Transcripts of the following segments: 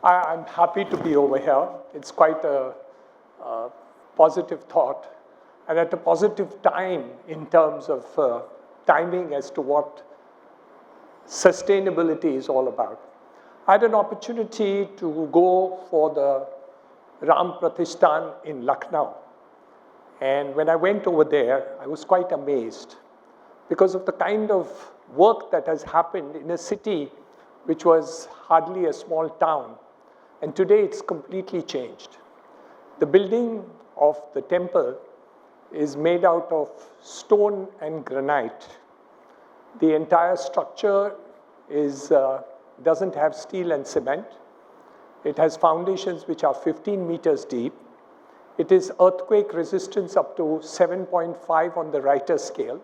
I'm happy to be over here. It's quite a positive thought and at a positive time in terms of timing as to what sustainability is all about. I had an opportunity to go for the Ram Pratishthan in Lucknow. And when I went over there, I was quite amazed because of the kind of work that has happened in a city which was hardly a small town. And today it's completely changed. The building of the temple is made out of stone and granite. The entire structure doesn't have steel and cement. It has foundations which are 15 meters deep. It is earthquake resistance up to 7.5 on the Richter scale.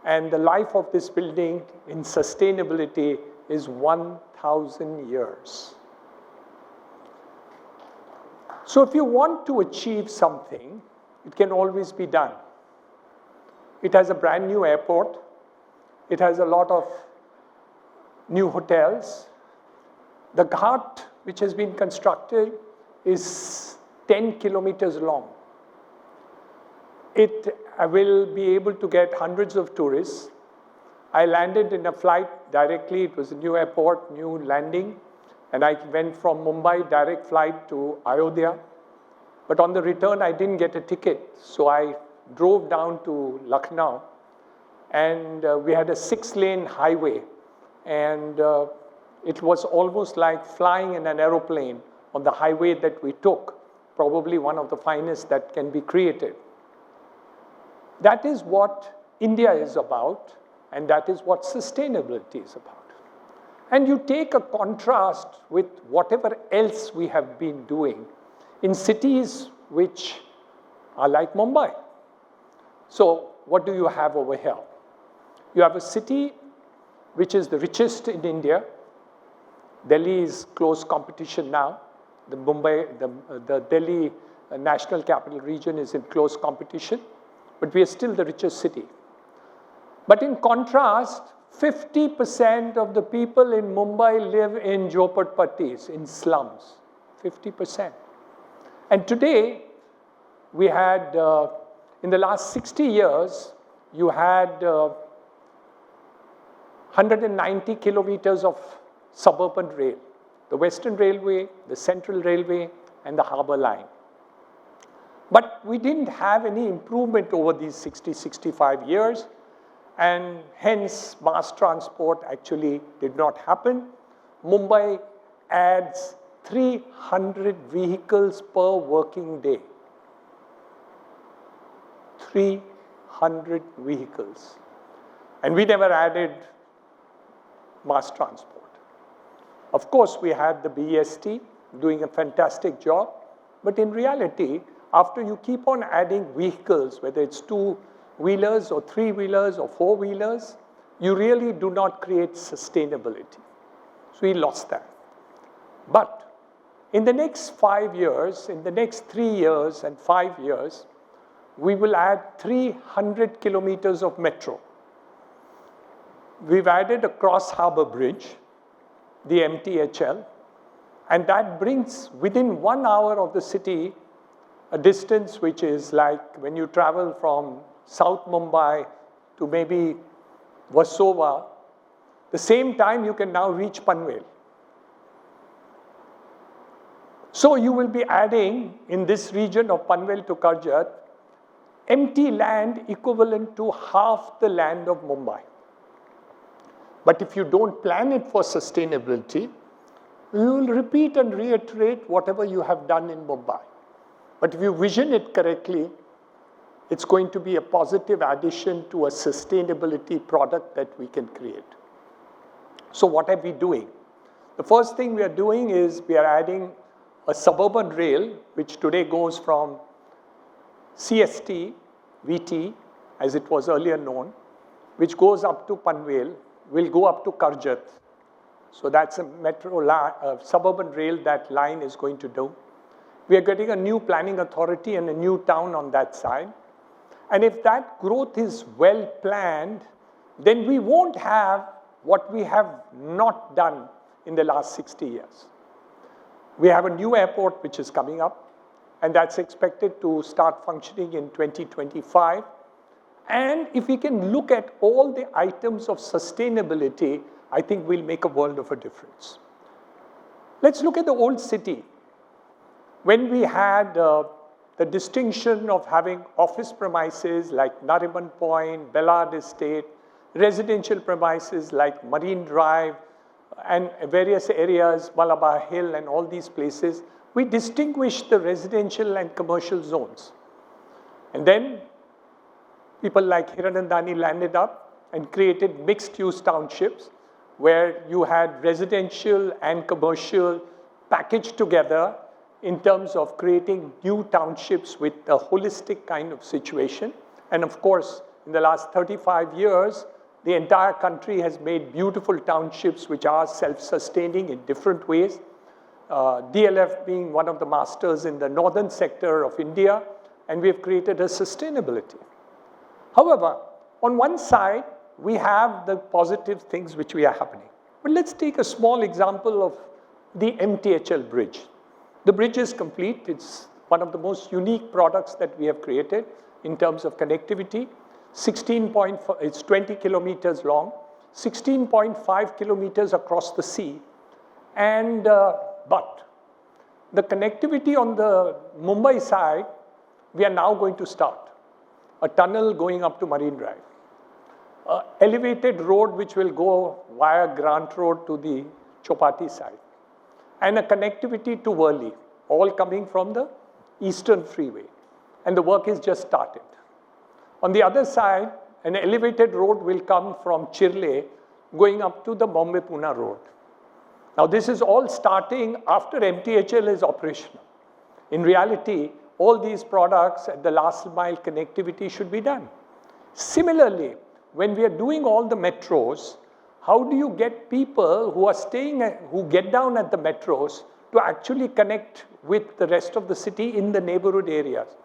And the life of this building in sustainability is 1,000 years. So if you want to achieve something, it can always be done. It has a brand new airport. It has a lot of new hotels. The ghat, which has been constructed, is 10 kilometers long. It will be able to get hundreds of tourists. I landed in a flight directly. It was a new airport, new landing. And I went from Mumbai, direct flight to Ayodhya. But on the return, I didn't get a ticket. So I drove down to Lucknow. And we had a 6-lane highway. And it was almost like flying in an aeroplane on the highway that we took. Probably one of the finest that can be created. That is what India is about. And that is what sustainability is about. And you take a contrast with whatever else we have been doing in cities which are like Mumbai. So what do you have over here? You have a city which is the richest in India. Delhi is close competition now. The Delhi National Capital Region is in close competition, but we are still the richest city. But in contrast, 50% of the people in Mumbai live in jhopatpattis, in slums, 50%. And today, we had, in the last 60 years, you had 190 kilometers of suburban rail, the Western Railway, the Central Railway, and the Harbour Line. But we didn't have any improvement over these 60, 65 years. And hence, mass transport actually did not happen. Mumbai adds 300 vehicles per working day. 300 vehicles. And we never added mass transport. Of course, we had the BEST doing a fantastic job. But in reality, after you keep on adding vehicles, whether it's two-wheelers or three-wheelers or four-wheelers, you really do not create sustainability. So we lost that. But in the next 5 years, in the next 3 years and 5 years, we will add 300 kilometers of metro. We've added a cross-harbor bridge, the MTHL, and that brings within 1 hour of the city a distance which is like when you travel from South Mumbai to maybe Versova, the same time you can now reach Panvel. So you will be adding in this region of Panvel to Karjat empty land equivalent to half the land of Mumbai. But if you don't plan it for sustainability, you will repeat and reiterate whatever you have done in Mumbai. But if you vision it correctly, it's going to be a positive addition to a sustainability product that we can create. So what are we doing? The first thing we are doing is we are adding a suburban rail, which today goes from CST, VT, as it was earlier known, which goes up to Panvel, will go up to Karjat. So that's a suburban rail that line is going to do. We are getting a new planning authority and a new town on that side. And if that growth is well planned, then we won't have what we have not done in the last 60 years. We have a new airport which is coming up, and that's expected to start functioning in 2025. And if we can look at all the items of sustainability, I think we'll make a world of a difference. Let's look at the old city. When we had the distinction of having office premises like Nariman Point, Bellard Estate, residential premises like Marine Drive, and various areas, Malabar Hill and all these places, we distinguished the residential and commercial zones. And then people like Hiranandani landed up and created mixed-use townships where you had residential and commercial packaged together in terms of creating new townships with a holistic kind of situation. And of course, in the last 35 years, the entire country has made beautiful townships which are self-sustaining in different ways. DLF being one of the masters in the northern sector of India, and we have created a sustainability. However, on one side, we have the positive things which we are happening. But let's take a small example of the MTHL bridge. The bridge is complete. It's one of the most unique products that we have created in terms of connectivity. It's 20 kilometers long, 16.5 kilometers across the sea. And, but the connectivity on the Mumbai side, we are now going to start. A tunnel going up to Marine Drive. Elevated road which will go via Grant Road to the Chopati side. And a connectivity to Worli, all coming from the Eastern Freeway. And the work is just started. On the other side, an elevated road will come from Chirle going up to the Bombay-Pune road. Now this is all starting after MTHL is operational. In reality, all these products at the last mile connectivity should be done. Similarly, when we are doing all the metros, how do you get people who are who get down at the metros to actually connect with the rest of the city in the neighborhood areas?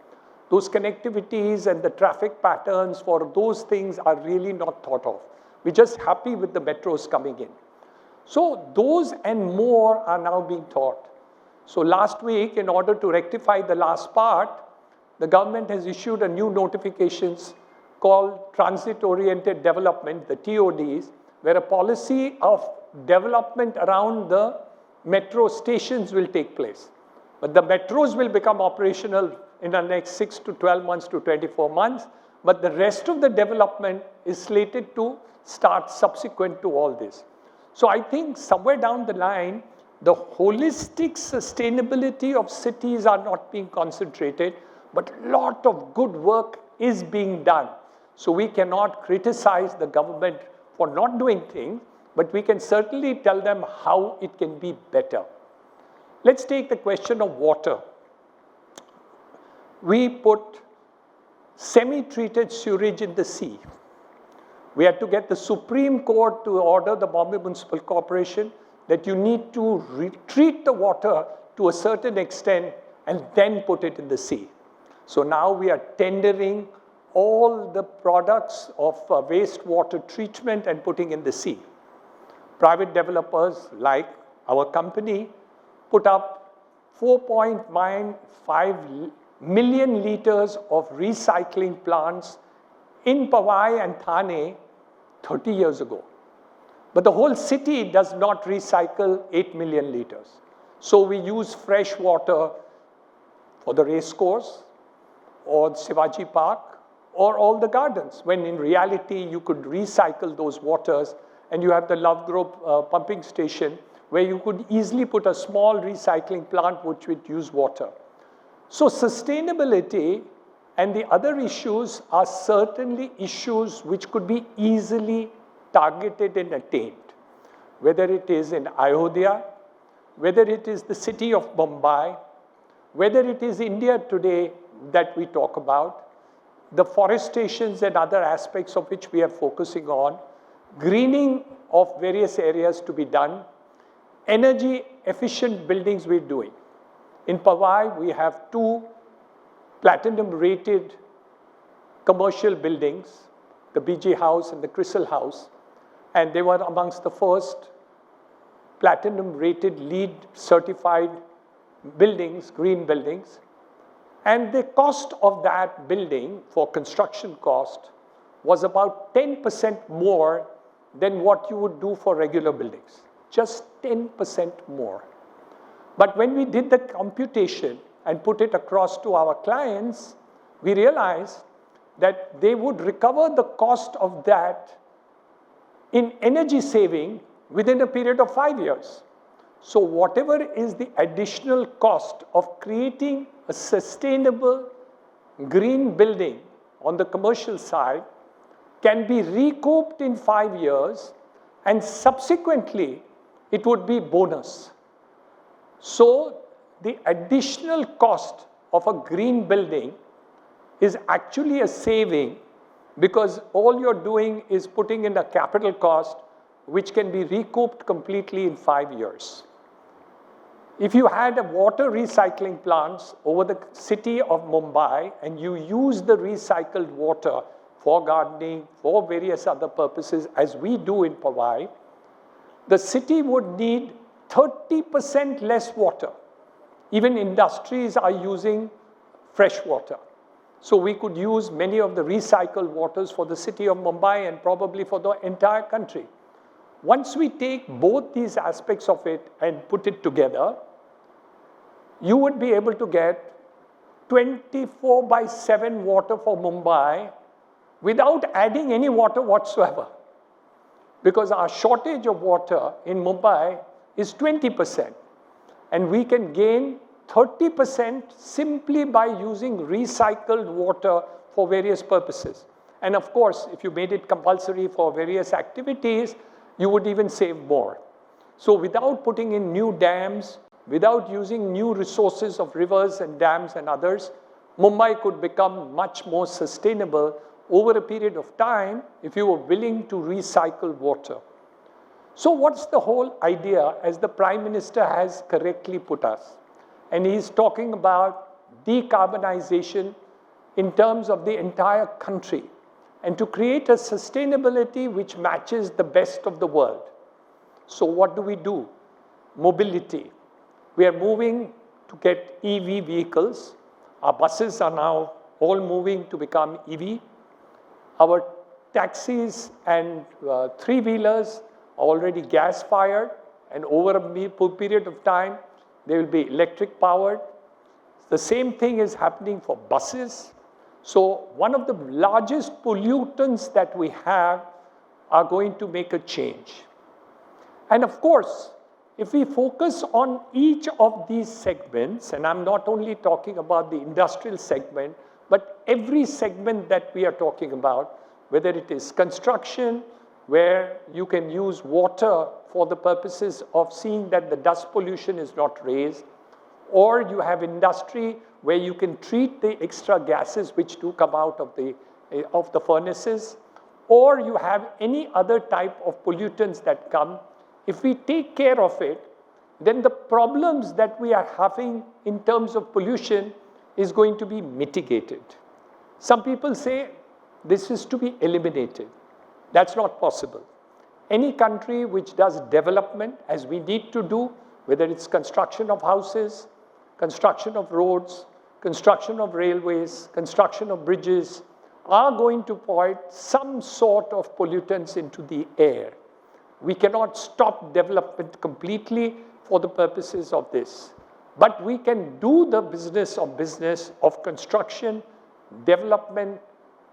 Those connectivities and the traffic patterns for those things are really not thought of. We're just happy with the metros coming in. So those and more are now being taught. So last week, in order to rectify the last part, the government has issued a new notifications called Transit-Oriented Development, the TODs, where a policy of development around the metro stations will take place. But the metros will become operational in the next 6 to 12 months to 24 months, but the rest of the development is slated to start subsequent to all this. So I think somewhere down the line, the holistic sustainability of cities are not being concentrated, but a lot of good work is being done. So we cannot criticize the government for not doing things, but we can certainly tell them how it can be better. Let's take the question of water. We put semi-treated sewage in the sea. We had to get the Supreme Court to order the Bombay Municipal Corporation that you need to treat the water to a certain extent and then put it in the sea. So now we are tendering all the products of wastewater treatment and putting in the sea. Private developers like our company put up 4.95 million liters of recycling plants in Powai and Thane 30 years ago. But the whole city does not recycle 8 million liters. So we use fresh water for the race course or Shivaji Park or all the gardens, when in reality you could recycle those waters, and you have the Love Grove pumping station where you could easily put a small recycling plant which would use water. So sustainability and the other issues are certainly issues which could be easily targeted and attained, whether it is in Ayodhya, whether it is the city of Mumbai, whether it is India today that we talk about, the forestations and other aspects of which we are focusing on, greening of various areas to be done, energy efficient buildings we're doing. In Powai, we have 2 platinum rated commercial buildings, the BG House and the Crystal House, and they were amongst the first platinum rated LEED certified buildings, green buildings. And the cost of that building for construction cost was about 10% more than what you would do for regular buildings. Just 10% more. But when we did the computation and put it across to our clients, we realized that they would recover the cost of that in energy saving within a period of 5 years. So whatever is the additional cost of creating a sustainable green building on the commercial side can be recouped in 5 years, and subsequently it would be bonus. So the additional cost of a green building is actually a saving, because all you're doing is putting in a capital cost which can be recouped completely in 5 years. If you had a water recycling plants over the city of Mumbai and you use the recycled water for gardening, for various other purposes, as we do in Powai, the city would need 30% less water. Even industries are using fresh water. So we could use many of the recycled waters for the city of Mumbai and probably for the entire country. Once we take both these aspects of it and put it together, you would be able to get 24/7 water for Mumbai without adding any water whatsoever. Because our shortage of water in Mumbai is 20%. And we can gain 30% simply by using recycled water for various purposes. And of course, if you made it compulsory for various activities, you would even save more. So without putting in new dams, without using new resources of rivers and dams and others, Mumbai could become much more sustainable over a period of time if you were willing to recycle water. So what's the whole idea, as the Prime Minister has correctly put us? And he's talking about decarbonization in terms of the entire country, and to create a sustainability which matches the best of the world. So what do? Mobility. We are moving to get EV vehicles. Our buses are now all moving to become EV. Our taxis and three-wheelers are already gas-fired, and over a period of time, they will be electric-powered. The same thing is happening for buses. So one of the largest pollutants that we have are going to make a change. And of course, if we focus on each of these segments, and I'm not only talking about the industrial segment, but every segment that we are talking about, whether it is construction, where you can use water for the purposes of seeing that the dust pollution is not raised, or you have industry where you can treat the extra gases which do come out of the furnaces, or you have any other type of pollutants that come. If we take care of it, then the problems that we are having in terms of pollution is going to be mitigated. Some people say this is to be eliminated. That's not possible. Any country which does development, as we need to do, whether it's construction of houses, construction of roads, construction of railways, construction of bridges, are going to point some sort of pollutants into the air. We cannot stop development completely for the purposes of this. But we can do the business of construction, development,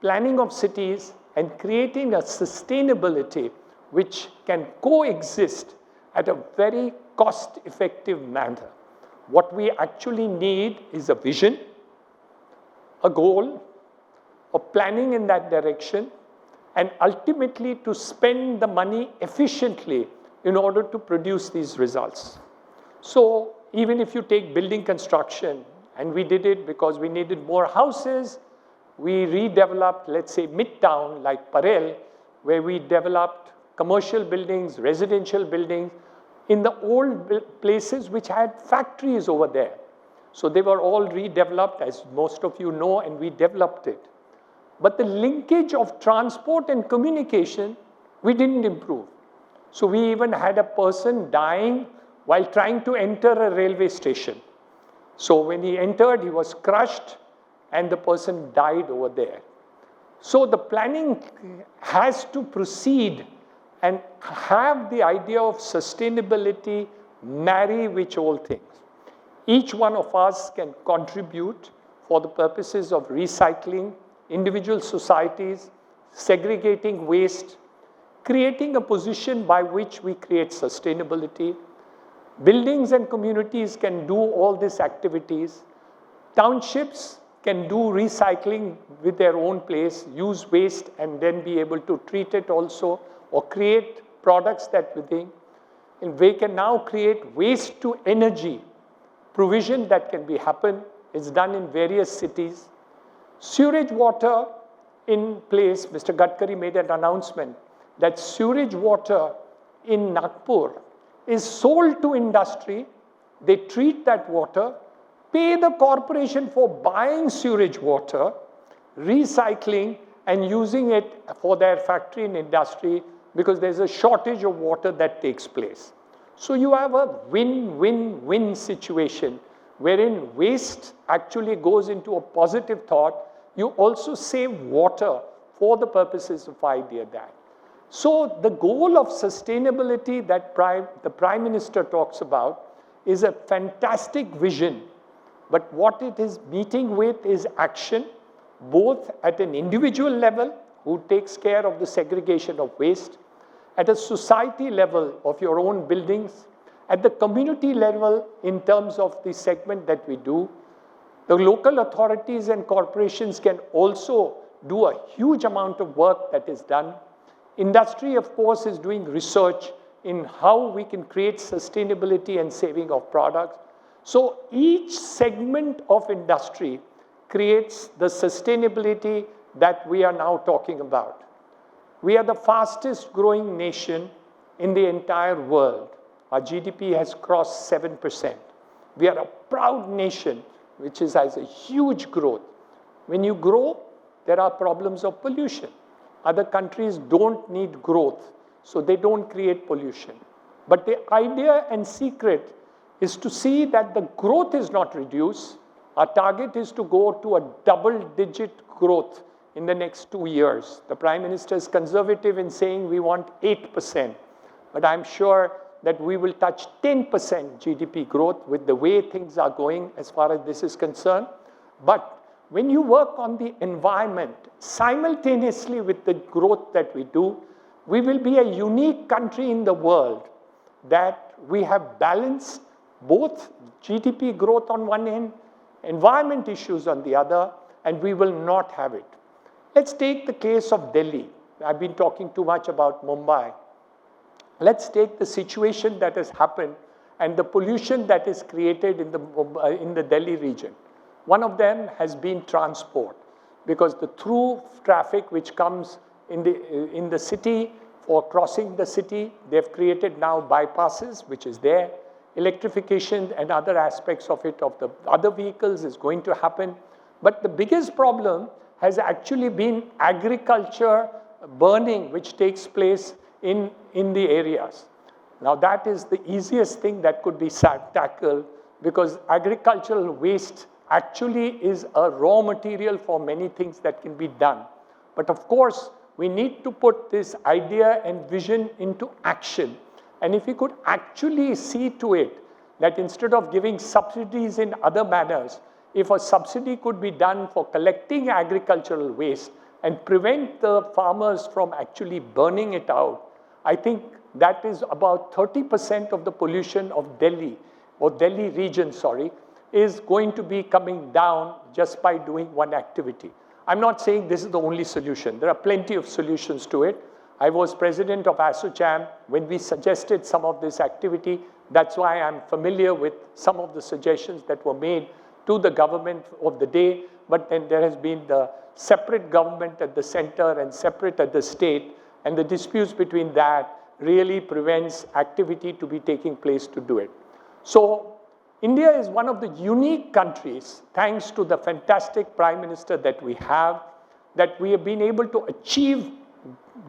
planning of cities, and creating a sustainability which can coexist at a very cost-effective manner. What we actually need is a vision, a goal, a planning in that direction, and ultimately to spend the money efficiently in order to produce these results. So even if you take building construction, and we did it because we needed more houses, we redeveloped, let's say, Midtown, like Parel, where we developed commercial buildings, residential buildings, in the old places which had factories over there. So they were all redeveloped, as most of you know, and we developed it. But the linkage of transport and communication, we didn't improve. So we even had a person dying while trying to enter a railway station. So when he entered, he was crushed and the person died over there. So the planning has to proceed and have the idea of sustainability marry with all things. Each one of us can contribute for the purposes of recycling, individual societies, segregating waste, creating a position by which we create sustainability. Buildings and communities can do all these activities. Townships can do recycling with their own place, use waste and then be able to treat it also or create products that we think. And we can now create waste to energy provision that can be happen. It's done in various cities. Sewage water in place, Mr. Gadkari made an announcement that sewage water in Nagpur is sold to industry. They treat that water, pay the corporation for buying sewage water, recycling and using it for their factory and industry because there's a shortage of water that takes place. So you have a win-win-win situation wherein waste actually goes into a positive thought. You also save water for the purposes of idea that. So the goal of sustainability that the Prime Minister talks about is a fantastic vision. But what it is meeting with is action, both at an individual level, who takes care of the segregation of waste, at a society level of your own buildings, at the community level in terms of the segment that we do. The local authorities and corporations can also do a huge amount of work that is done. Industry, of course, is doing research in how we can create sustainability and saving of products. So each segment of industry creates the sustainability that we are now talking about. We are the fastest growing nation in the entire world. Our GDP has crossed 7%. We are a proud nation which has a huge growth. When you grow, there are problems of pollution. Other countries don't need growth, so they don't create pollution. But the idea and secret is to see that the growth is not reduced. Our target is to go to a double-digit growth in the next 2 years. The Prime Minister is conservative in saying we want 8%, but I'm sure that we will touch 10% GDP growth with the way things are going as far as this is concerned. But when you work on the environment simultaneously with the growth that we do, we will be a unique country in the world that we have balanced both GDP growth on one end, environment issues on the other, and we will not have it. Let's take the case of Delhi. I've been talking too much about Mumbai. Let's take the situation that has happened and the pollution that is created in the Delhi region. One of them has been transport, because the through traffic which comes in the city for crossing the city, they've created now bypasses, which is there. Electrification and other aspects of it, of the other vehicles, is going to happen. But the biggest problem has actually been agriculture burning, which takes place in the areas. Now that is the easiest thing that could be tackled, because agricultural waste actually is a raw material for many things that can be done. But of course, we need to put this idea and vision into action. And if we could actually see to it that instead of giving subsidies in other manners, if a subsidy could be done for collecting agricultural waste and prevent the farmers from actually burning it out, I think that is about 30% of the pollution of Delhi, or Delhi region, sorry, is going to be coming down just by doing one activity. I'm not saying this is the only solution. There are plenty of solutions to it. I was president of ASSOCHAM when we suggested some of this activity. That's why I'm familiar with some of the suggestions that were made to the government of the day. But then there has been the separate government at the center and separate at the state. And the disputes between that really prevents activity to be taking place to do it. So India is one of the unique countries, thanks to the fantastic Prime Minister that we have, that we have been able to achieve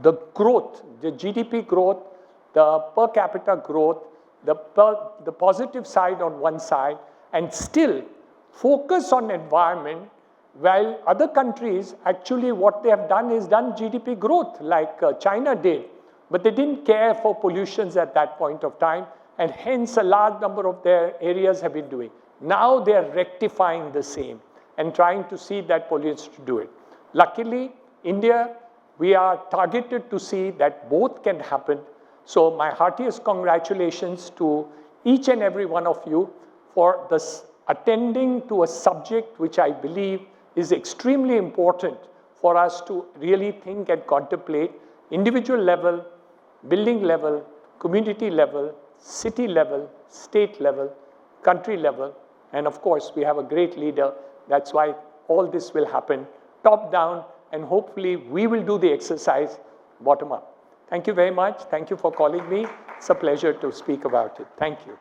the growth, the GDP growth, the per capita growth, the positive side on one side, and still focus on environment, while other countries, actually what they have done is done GDP growth like China did, but they didn't care for pollutions at that point of time, and hence a large number of their areas have been doing. Now they are rectifying the same and trying to see that pollutants to do it. Luckily, India, we are targeted to see that both can happen. So my heartiest congratulations to each and every one of you for this attending to a subject which I believe is extremely important for us to really think and contemplate, individual level, building level, community level, city level, state level, country level, and of course we have a great leader. That's why all this will happen top down, and hopefully we will do the exercise bottom up. Thank you very much. Thank you for calling me. It's a pleasure to speak about it. Thank you.